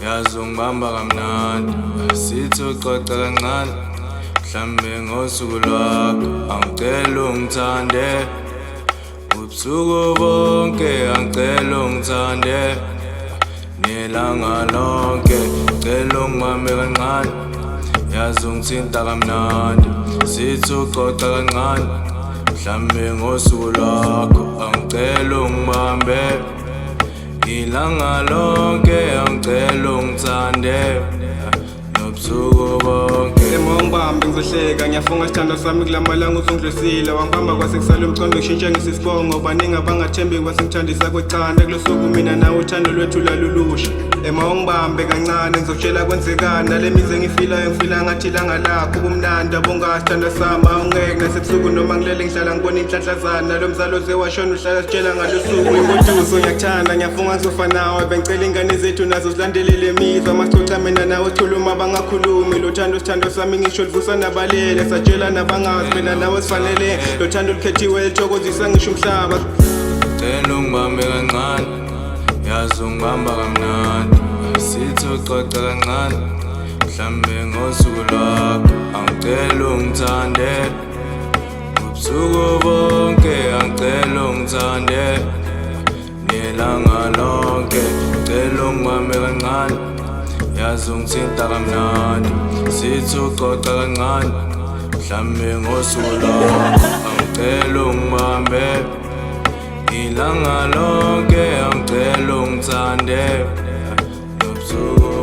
yazi ungibamba kamnandi sithi uxoxa kancane mhlambe ngosuku lwakho angicela ungithande ubusuku bonke angicela ungithande nelanga lonke ngicela ungibambe kancane yazi ungithinta kamnandi sithi uxoxa kancane mhlambe ngosuku lwakho angicela ungibambe ilanga lonke angicela ungithande nobusuku bonke Ngibambe ngizohleka ngiyafunga sithando sami kulamalanga uzongidlosile wangibamba kwase kusala umcondo ngishintshe ngisisibongo baningi abangathembi kwase ngithandisa kwecanda kulosuku mina nawe uthando lwethu lalulusha ungibambe kancane ngizokutshela kwenzekani nale mize ngifilayo ngifila ngathi ilanga lakho kumnandi abongasithanda sami awungeke nasebusuku noma ngilele ngihlala ngibona inhlanhlazana nalo mzalo zewashona uhlala sitshela ngalosuku ingoduso ngiyakuthanda ngiyafunga ngizofa nawe bengicela ingane zethu nazo zilandelele mizwa masixoxa mina nawe thuluma bangakhulumi lothando sithando sami ngisho livusa nabalele satshela nabangazi mina nawe sifanele lothando lukhethiwe lithokozisa ngisho umhlaba ngicela ungibambe kancane yazi ungibamba kamnandi sithi uxoxa kancane mhlambe ngosuku lwakho angicela ungithande ubusuku bonke angicela ungithande nelanga lonke ngicela ungibambe kancane yazi ungithinta kamnandi sithi uxoxa kancane mhlambe ngosuku lwakho angicela ungibambe ilanga lonke angicela ungithande nobusuku